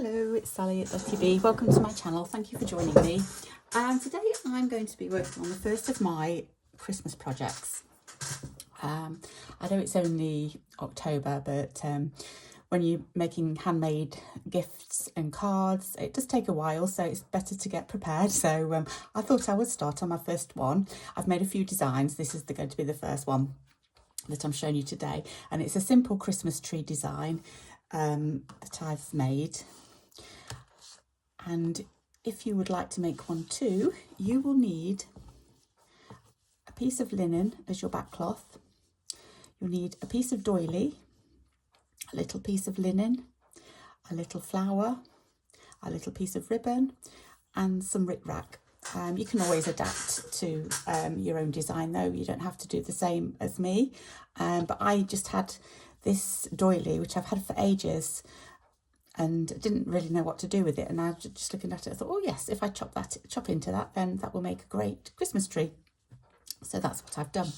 Hello, it's Sally at WB. Welcome to my channel. Thank you for joining me. Today I'm going to be working on the first of my Christmas projects. I know it's only October, but when you're making handmade gifts and cards, it does take a while, so it's better to get prepared. So I thought I would start on my first one. I've made a few designs. This is going to be the first one that I'm showing you today, and it's a simple Christmas tree design that I've made. And if you would like to make one too, you will need a piece of linen as your back cloth. You'll need a piece of doily, a little piece of linen, a little flower, a little piece of ribbon, and some rickrack. You can always adapt to your own design though. You don't have to do the same as me. But I just had this doily, which I've had for ages, and didn't really know what to do with it. And I was just looking at it, I thought, oh yes, if I chop into that, then that will make a great Christmas tree. So that's what I've done.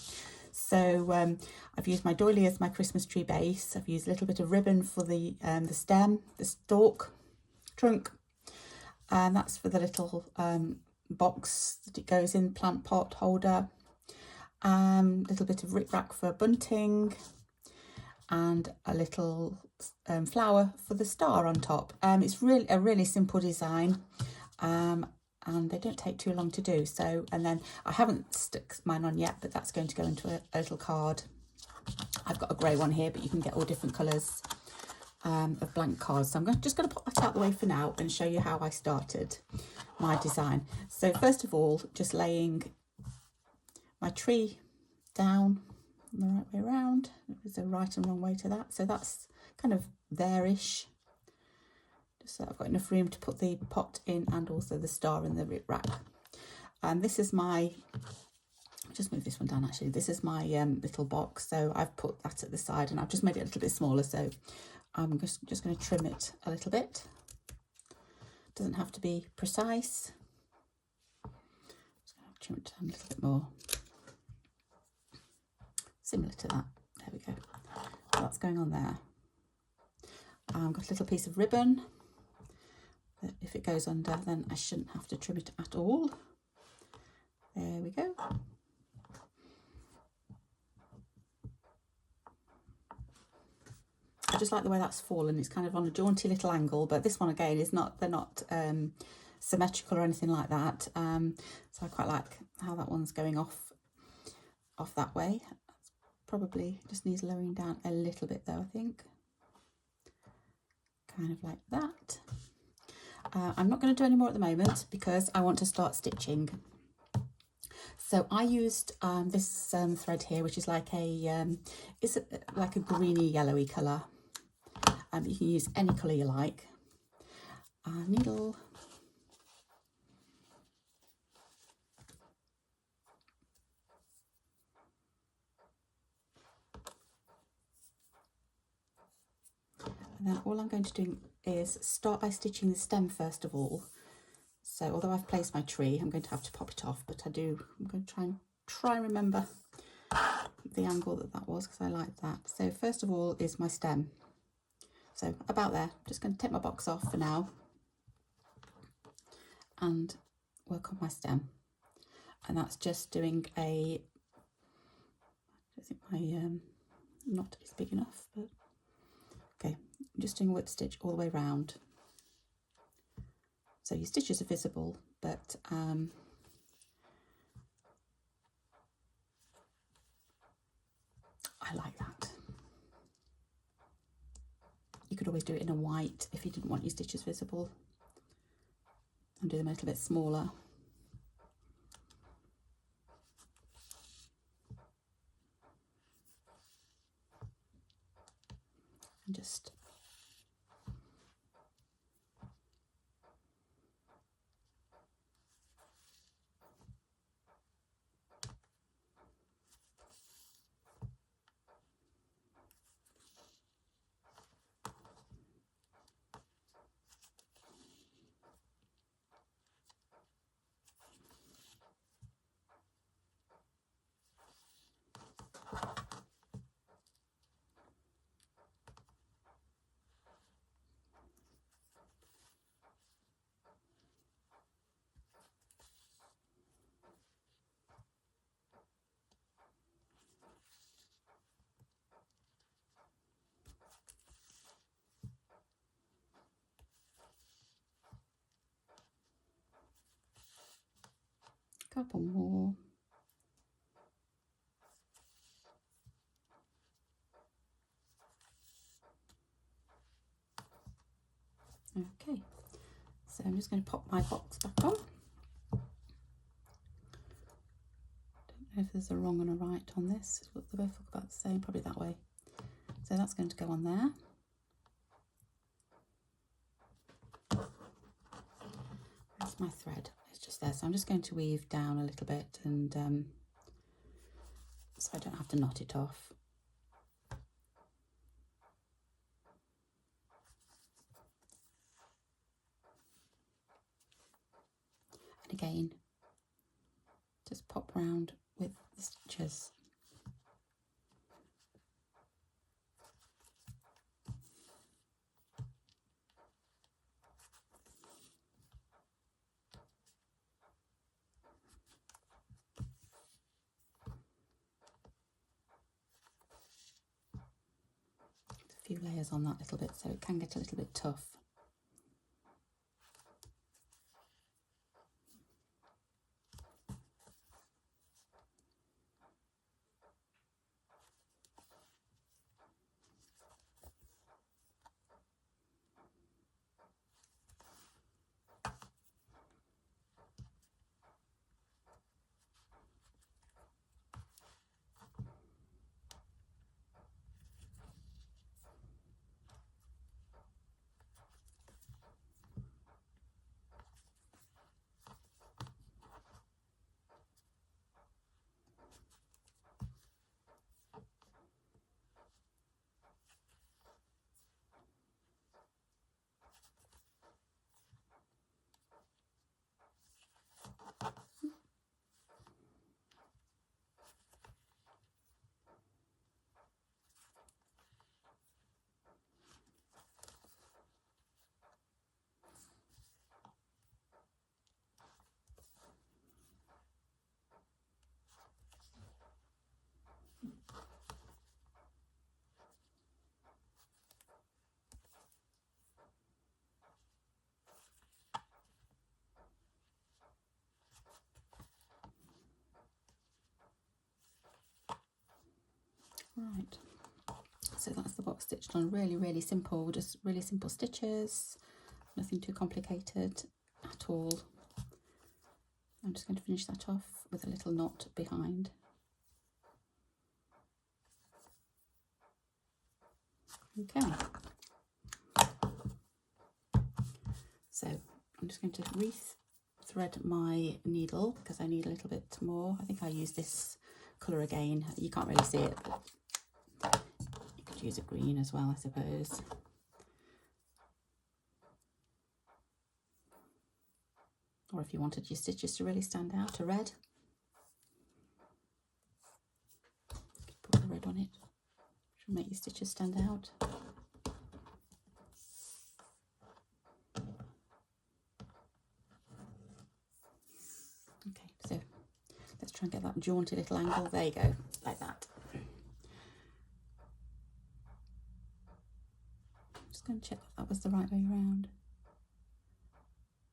So I've used my doily as my Christmas tree base. I've used a little bit of ribbon for the stem, the stalk, trunk, and that's for the little box that it goes in, plant pot holder. Little bit of rickrack for bunting, and a little flower for the star on top. It's really a really simple design, and they don't take too long to do. So, and then I haven't stuck mine on yet, but that's going to go into a little card. I've got a grey one here, but you can get all different colours of blank cards. So I'm just going to put that out the way for now and show you how I started my design. So first of all, just laying my tree down the right way around. There's a right and wrong way to that. So that's kind of there-ish. Just so I've got enough room to put the pot in and also the star in the rickrack. And this is my, just move this one down actually. This is my little box. So I've put that at the side and I've just made it a little bit smaller. So I'm just going to trim it a little bit. Doesn't have to be precise. Just going to trim it down a little bit more. Similar to that. There we go. So that's going on there. I've got a little piece of ribbon that if it goes under, then I shouldn't have to trim it at all. There we go. I just like the way that's fallen. It's kind of on a jaunty little angle, but this one again is not, they're not symmetrical or anything like that. So I quite like how that one's going off that way. Probably just needs lowering down a little bit though, I think. Kind of like that. I'm not going to do any more at the moment because I want to start stitching. So I used this thread here, which is like like a greeny yellowy colour. You can use any colour you like. Needle. And then all I'm going to do is start by stitching the stem first of all. So although I've placed my tree, I'm going to have to pop it off, but I'm going to try and remember the angle that was because I like that. So first of all is my stem. So about there, just going to take my box off for now and work on my stem. And that's just doing I don't think my knot is big enough, but okay. Just doing a whip stitch all the way around. So your stitches are visible, but I like that. You could always do it in a white if you didn't want your stitches visible, and do them a little bit smaller. And just Couple more. Okay, so I'm just going to pop my box back on. Don't know if there's a wrong and a right on this. They both look about the same, probably that way. So that's going to go on there. That's my thread. It's just there. So I'm just going to weave down a little bit, and so I don't have to knot it off. And again, just pop round with the stitches. A few layers on that little bit, so it can get a little bit tough. Right, so that's the box stitched on. Really simple, just really simple stitches, nothing too complicated at all. I'm just going to finish that off with a little knot behind. Okay, so I'm just going to re-thread my needle because I need a little bit more. I think I use this colour again. You can't really see it, but you could use a green as well, I suppose. Or if you wanted your stitches to really stand out, a red. You could put the red on it. Should make your stitches stand out. Okay, so let's try and get that jaunty little angle. There you go, like that. Just going to check that was the right way around.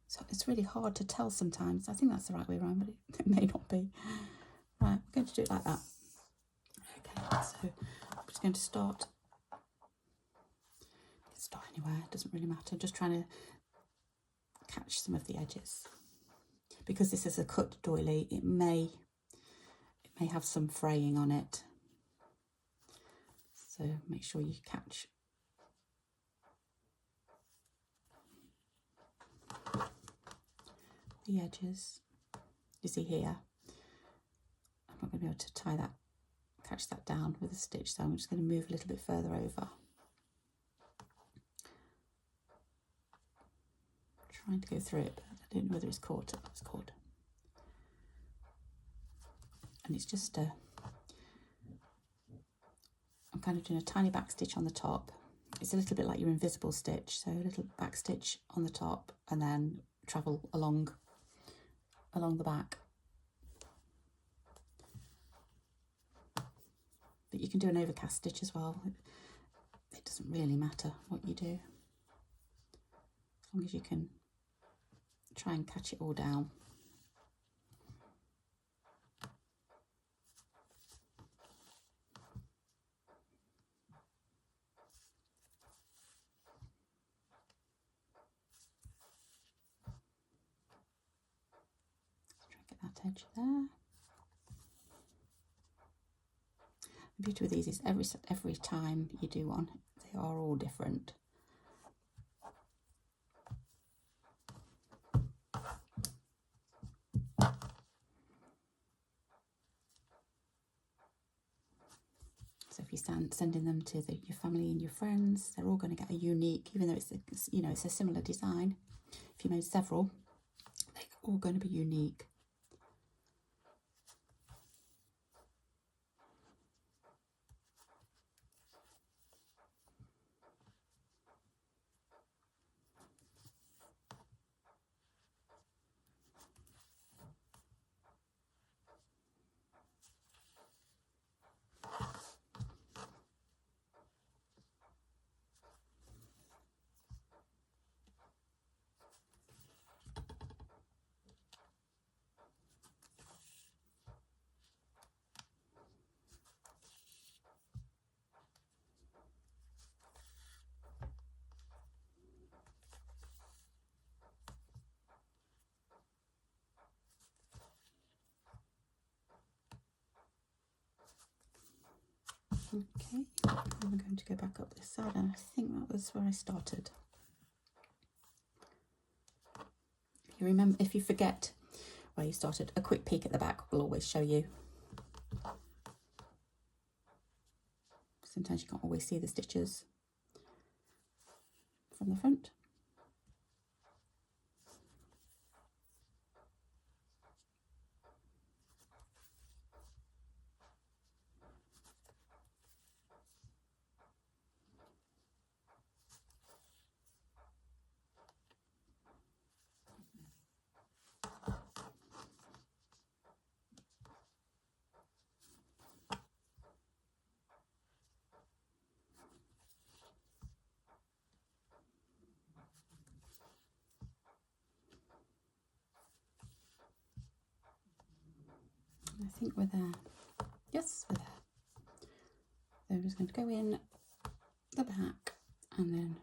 So it's really hard to tell sometimes. I think that's the right way around, but it may not be. Right, we're going to do it like that. Okay, so I'm just going to start anywhere, it doesn't really matter. Just trying to catch some of the edges. Because this is a cut doily, it may have some fraying on it. So make sure you catch the edges. You see here, I'm not going to be able to catch that down with a stitch, so I'm just going to move a little bit further over. Trying to go through it, but I don't know whether it's caught. It's caught. And it's just I'm kind of doing a tiny back stitch on the top. It's a little bit like your invisible stitch, so a little back stitch on the top and then travel along the back. But you can do an overcast stitch as well. It doesn't really matter what you do, as long as you can try and catch it all down. edge there. The beauty with these is every time you do one, they are all different. So if you're sending them to your family and your friends, they're all going to get a unique, even though it's a similar design. If you made several, they're all going to be unique. Okay, I'm going to go back up this side, and I think that was where I started. You remember, if you forget where you started, a quick peek at the back will always show you. Sometimes you can't always see the stitches from the front. I think we're there. Yes, we're there. So I'm just going to go in the back and then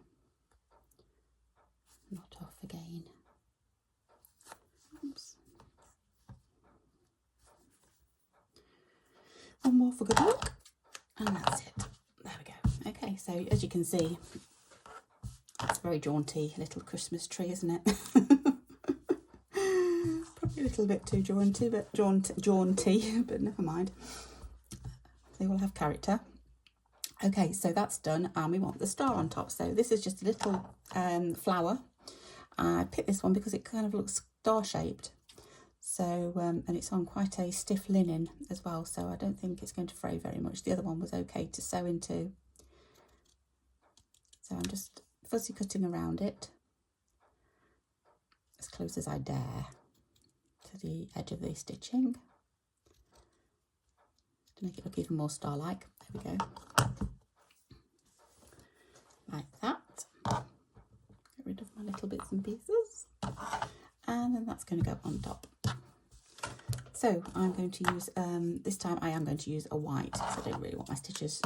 knot off again. Oops. One more for good luck, and that's it. There we go. Okay, so as you can see, it's a very jaunty little Christmas tree, isn't it? Probably a little bit too jaunty, but jaunty, but never mind. They all have character. Okay, so that's done, and we want the star on top. So this is just a little flower. I picked this one because it kind of looks star-shaped. So, and it's on quite a stiff linen as well, so I don't think it's going to fray very much. The other one was okay to sew into. So I'm just fussy cutting around it as close as I dare to the edge of the stitching to make it look even more star-like. There we go. Like that. Get rid of my little bits and pieces. And then that's going to go on top. So I'm going to use, this time I am going to use a white, because I don't really want my stitches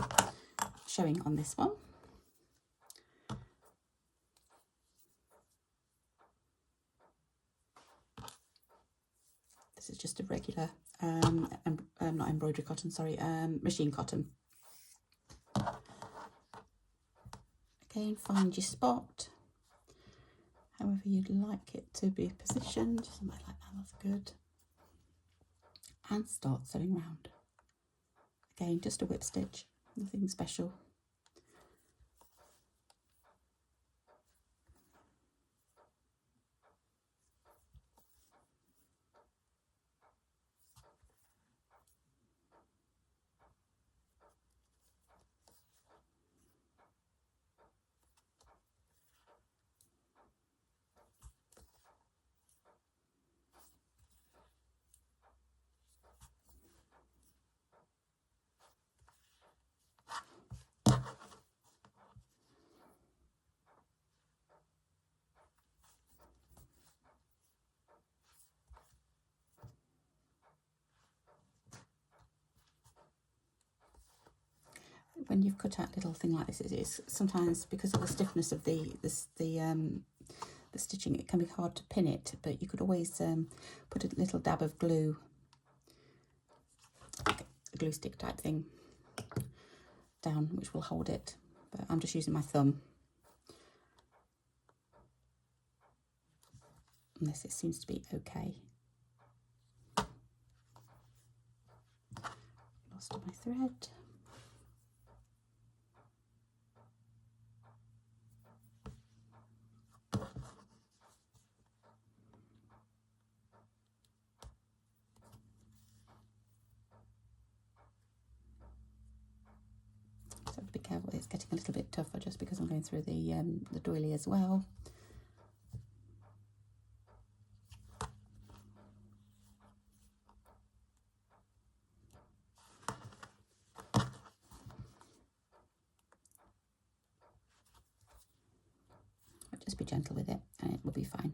showing on this one. This is just a regular, not embroidery cotton, sorry, machine cotton. Again, find your spot, however you'd like it to be positioned, something like that, that's good. And start sewing round. Again, just a whip stitch, nothing special. When you've cut out a little thing like this, it is sometimes, because of the stiffness of the stitching, it can be hard to pin it, but you could always put a little dab of glue glue stick type thing down, which will hold it, but I'm just using my thumb. And this, it seems to be okay. Lost my thread. So be careful, it's getting a little bit tougher just because I'm going through the doily as well. Just be gentle with it and it will be fine.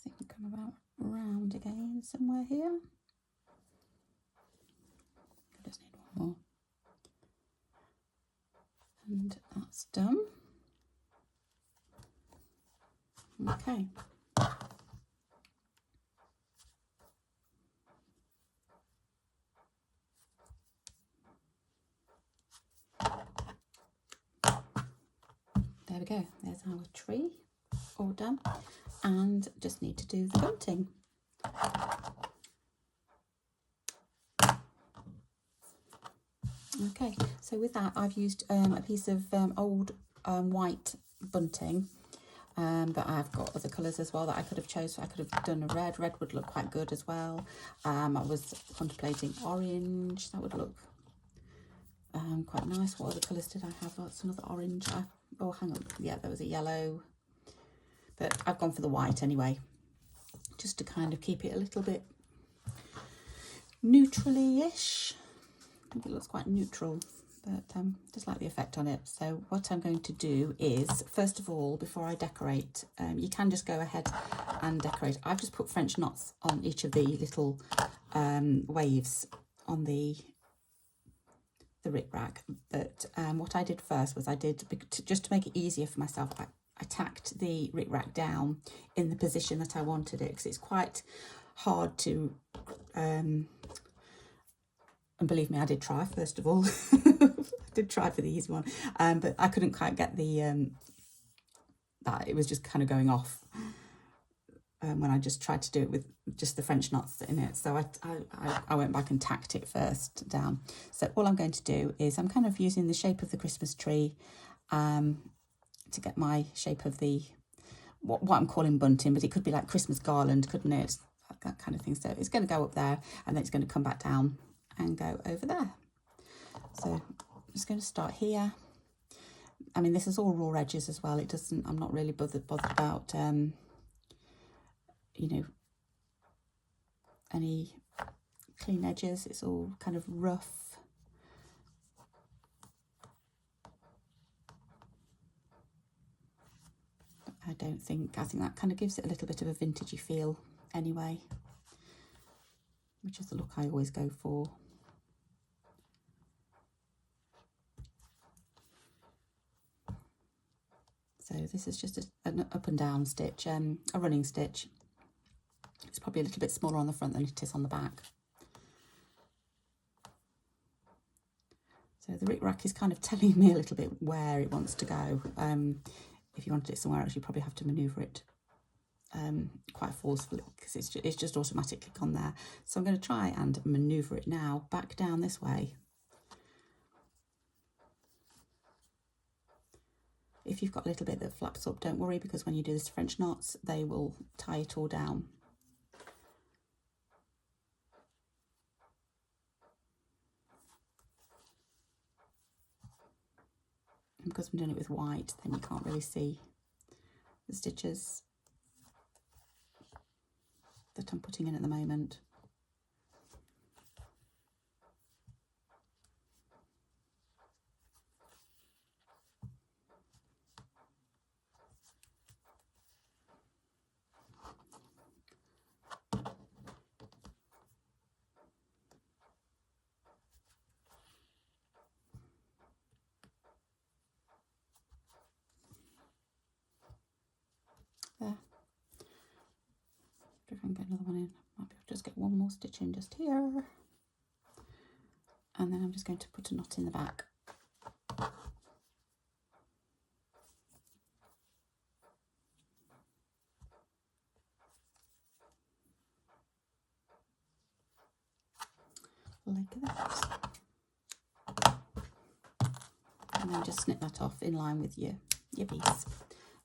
I think I'm about round again somewhere here. I just need one more. And that's done. Okay. There we go, there's our tree all done, and just need to do the bunting. Okay, so with that I've used a piece of old white bunting, but I've got other colours as well that I could have chosen. I could have done a red. Red would look quite good as well. I was contemplating orange. That would look quite nice. What other colours did I have? Oh, it's another orange. Oh, hang on. Yeah, there was a yellow. But I've gone for the white anyway, just to kind of keep it a little bit neutrally-ish. I think it looks quite neutral, but just like the effect on it. So what I'm going to do is, first of all, before I decorate, you can just go ahead and decorate. I've just put French knots on each of the little waves on the rick-rack, but what I did first was just to make it easier for myself, I tacked the rick-rack down in the position that I wanted it, because it's quite hard to and believe me, I did try, first of all. I did try for the easy one, but I couldn't quite get the that it was just kind of going off when I just tried to do it with just the French knots in it. So I went back and tacked it first down. So all I'm going to do is I'm kind of using the shape of the Christmas tree to get my shape of the, what I'm calling bunting, but it could be like Christmas garland, couldn't it? That kind of thing. So it's going to go up there and then it's going to come back down and go over there. So I'm just going to start here. I mean, this is all raw edges as well. It doesn't, I'm not really bothered about you know, any clean edges. It's all kind of rough. I think that kind of gives it a little bit of a vintagey feel anyway, which is the look I always go for. So this is just an up and down stitch, a running stitch. It's probably a little bit smaller on the front than it is on the back. So the rick-rack is kind of telling me a little bit where it wants to go. If you wanted it somewhere else, you probably have to manoeuvre it quite forcefully, because it's just automatically gone there. So I'm going to try and manoeuvre it now back down this way. if you've got a little bit that flaps up, don't worry, because when you do this French knots, they will tie it all down. And because I'm doing it with white, then you can't really see the stitches that I'm putting in at the moment. There. If I can get another one in, might be able to just get one more stitch in just here. And then I'm just going to put a knot in the back. Like that. And then just snip that off in line with your piece.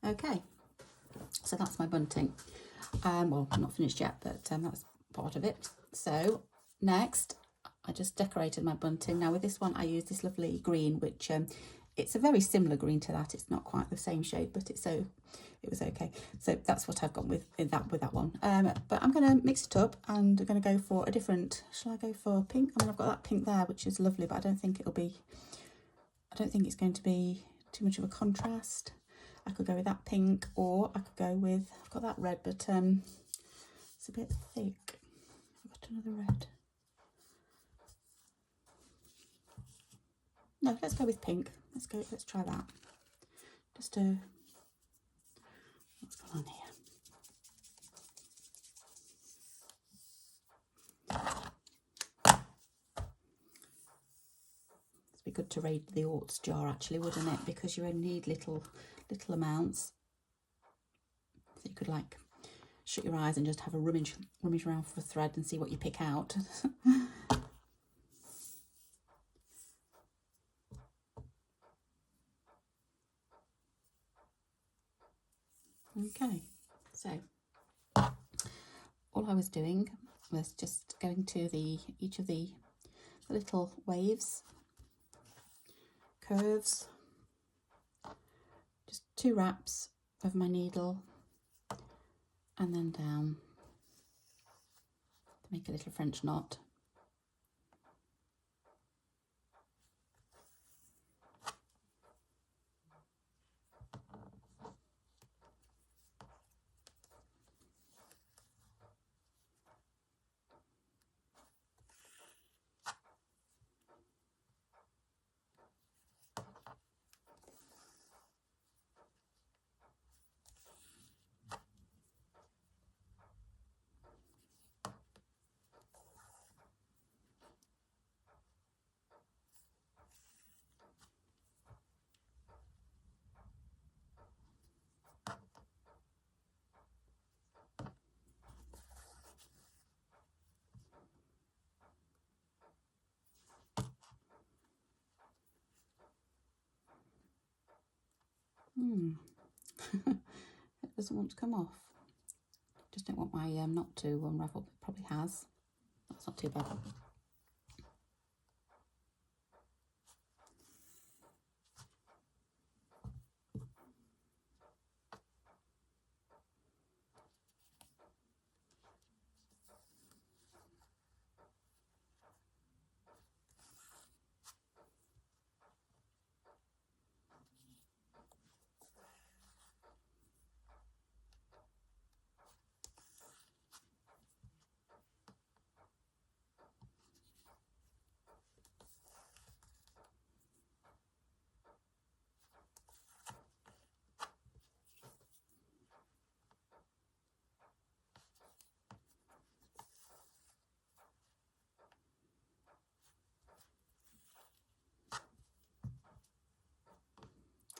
Okay, so that's my bunting. Well, not finished yet, but that's part of it. So next, I just decorated my bunting. Now with this one, I used this lovely green, which it's a very similar green to that. It's not quite the same shade, but it was okay. So that's what I've gone with that one. But I'm going to mix it up, and I'm going to go for a different. Shall I go for pink? I mean, I've got that pink there, which is lovely, but I don't think it's going to be too much of a contrast. I could go with that pink, or I could go with, I've got that red, but it's a bit thick. I've got another red. No, let's go with pink. Let's try that. Just what's going on here? It'd be good to raid the Orts jar actually, wouldn't it? Because you only need little amounts. So you could like shut your eyes and just have a rummage around for a thread and see what you pick out. Okay, so all I was doing was just going to each of the little waves, curves, just 2 wraps of my needle, and then down to make a little French knot. It doesn't want to come off. Just don't want my knot to unravel. It probably has. That's not too bad.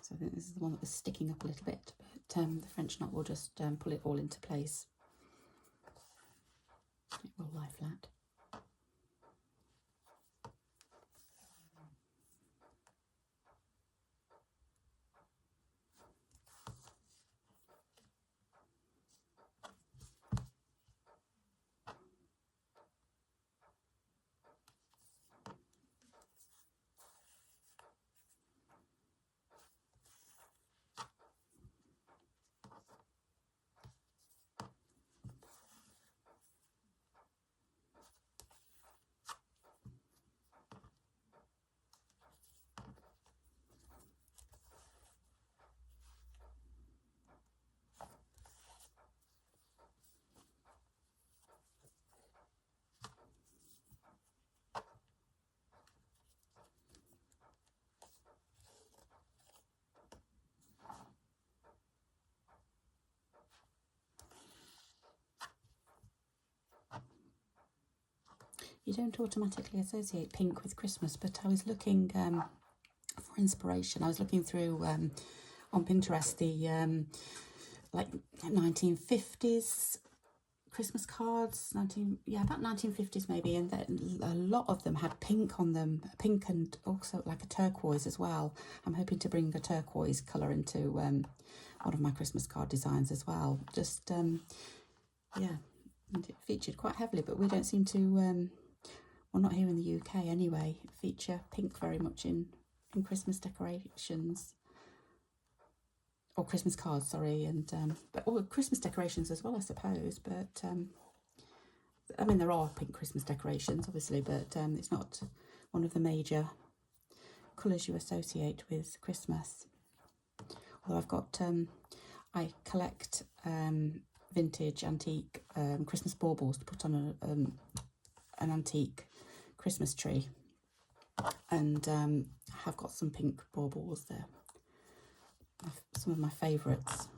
So I think this is the one that was sticking up a little bit, but the French knot will just pull it all into place. It will lie flat. you don't automatically associate pink with Christmas, but I was looking for inspiration. I was looking through on Pinterest the like 1950s Christmas cards, about 1950s maybe, and then a lot of them had pink on them, pink and also like a turquoise as well. I'm hoping to bring a turquoise colour into one of my Christmas card designs as well. Just yeah, and it featured quite heavily, but we don't seem to, well, not here in the UK anyway, feature pink very much in Christmas decorations. Or Christmas cards, sorry, and but Christmas decorations as well, I suppose. But I mean, there are pink Christmas decorations, obviously, but it's not one of the major colours you associate with Christmas. Although I've got, I collect vintage, antique Christmas baubles to put on an antique Christmas tree, and I have got some pink baubles there. Some of my favourites.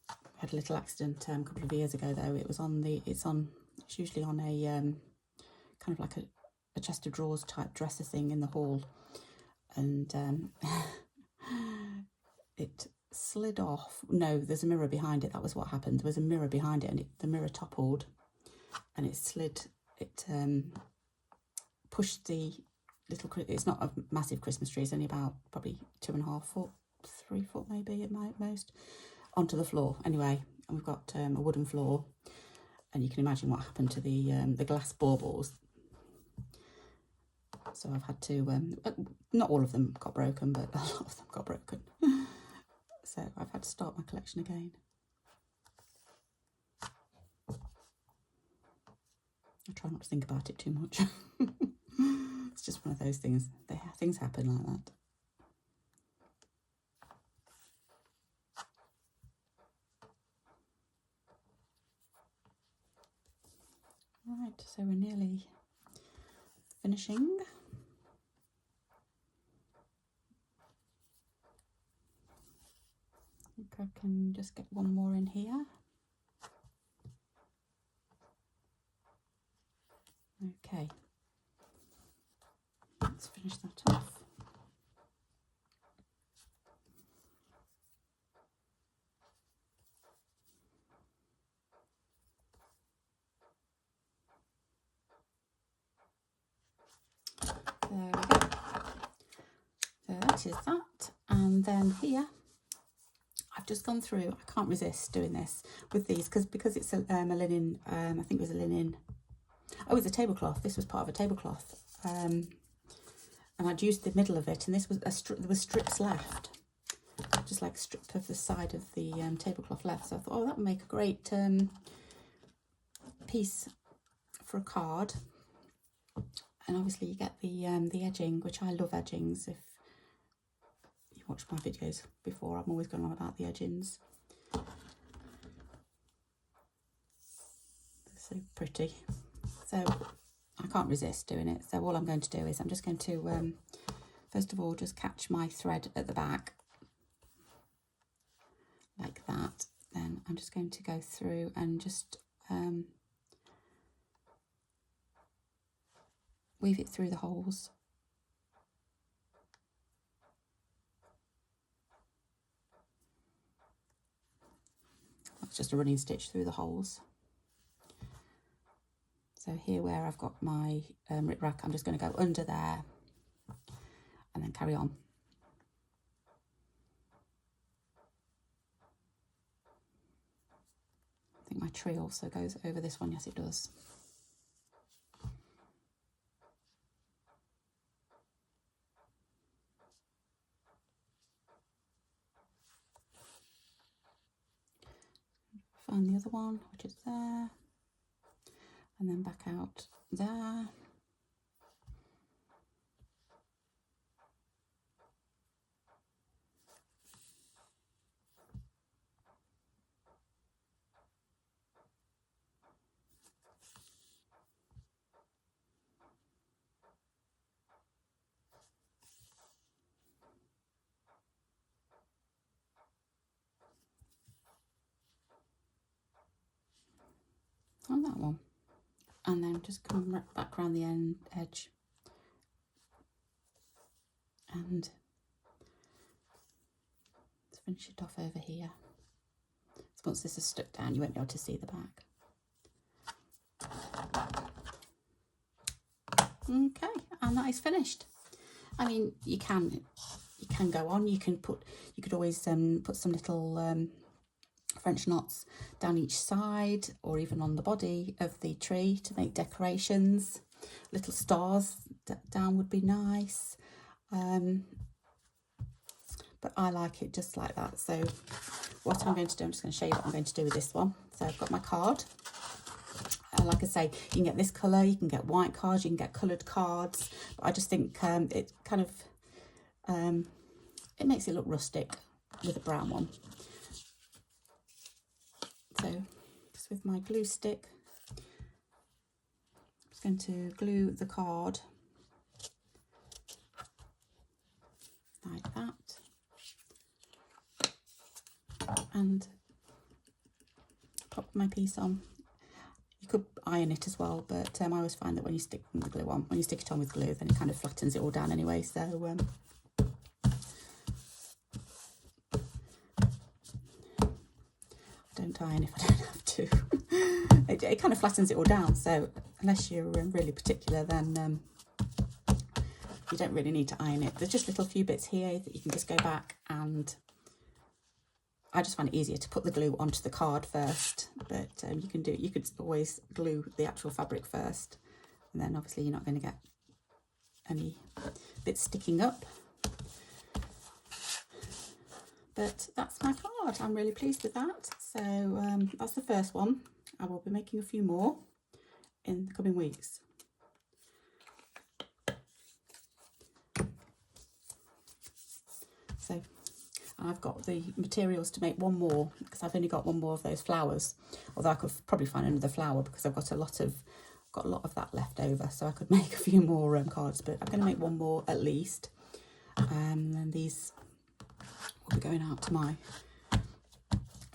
I had a little accident a couple of years ago though. It's usually on a kind of like a chest of drawers type dresser thing in the hall, and it slid off. No, there's a mirror behind it. That was what happened. There was a mirror behind it, and the mirror toppled, and it slid. It pushed the little, it's not a massive Christmas tree, it's only about probably 2.5 foot, 3 foot maybe at most, onto the floor. Anyway, and we've got a wooden floor, and you can imagine what happened to the glass baubles. So I've had to, not all of them got broken, but a lot of them got broken. So I've had to start my collection again. I try not to think about it too much. It's just one of those things. Things happen like that. Right, so we're nearly finishing. I think I can just get one more in here. Okay, let's finish that off. There we go. So that is that. And then here, I've just gone through, I can't resist doing this with these because it's a linen, I think it was a linen, oh, it's a tablecloth. This was part of a tablecloth. And I'd used the middle of it, and this was there was strips left, just like a strip of the side of the tablecloth left. So I thought, oh, that would make a great piece for a card. And obviously you get the edging, which I love edgings. If you watched my videos before, I'm always going on about the edgings. They're so pretty. So I can't resist doing it. So all I'm going to do is I'm just going to, first of all, just catch my thread at the back like that. Then I'm just going to go through and just weave it through the holes. That's just a running stitch through the holes. So here where I've got my rickrack, I'm just going to go under there and then carry on. I think my tree also goes over this one. Yes, it does. Find the other one, which is there, and then back out there. On that one. and then just come back around the edge, and let's finish it off over here. So once this is stuck down, you won't be able to see the back. Okay, and that is finished. I mean, you can go on. You could always put some little French knots down each side, or even on the body of the tree to make decorations. Little stars down would be nice, but I like it just like that. So what I'm going to do, I'm just going to show you what I'm going to do with this one. So I've got my card. Like I say, you can get this colour, you can get white cards, you can get coloured cards, but I just think it kind of it makes it look rustic with a brown one. So just with my glue stick, I'm just going to glue the card like that, and pop my piece on. You could iron it as well, but I always find that when you stick the glue on, when you stick it on with glue, then it kind of flattens it all down anyway. So don't iron if I don't have to. it kind of flattens it all down. So unless you're really particular, then you don't really need to iron it. There's just little few bits here that you can just go back, and I just find it easier to put the glue onto the card first, but you could always glue the actual fabric first, and then obviously you're not going to get any bits sticking up. But that's my card. I'm really pleased with that. So that's the first one. I will be making a few more in the coming weeks. So I've got the materials to make one more, because I've only got one more of those flowers, although I could probably find another flower because I've got a lot of that left over, so I could make a few more cards, but I'm going to make one more at least, and these will be going out to my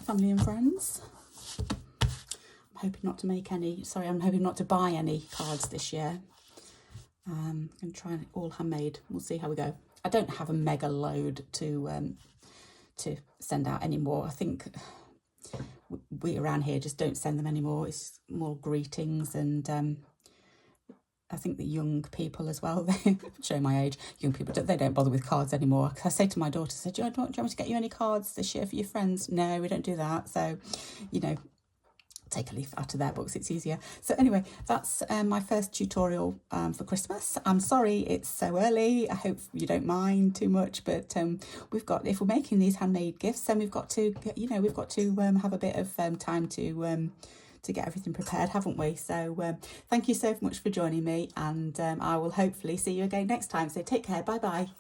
family and friends. I'm hoping not to buy any cards this year. I'm going to try all handmade. We'll see how we go. I don't have a mega load to send out anymore. I think we around here just don't send them anymore. It's more greetings, and I think the young people as well, they show my age, young people, they don't bother with cards anymore. I say to my daughter, do you want me to get you any cards this year for your friends? No, we don't do that. So, take a leaf out of their books, it's easier. So anyway, that's my first tutorial for Christmas. I'm sorry it's so early. I hope you don't mind too much, but if we're making these handmade gifts, then we've got to have a bit of time to get everything prepared, haven't we? So thank you so much for joining me, and I will hopefully see you again next time. So take care. Bye bye.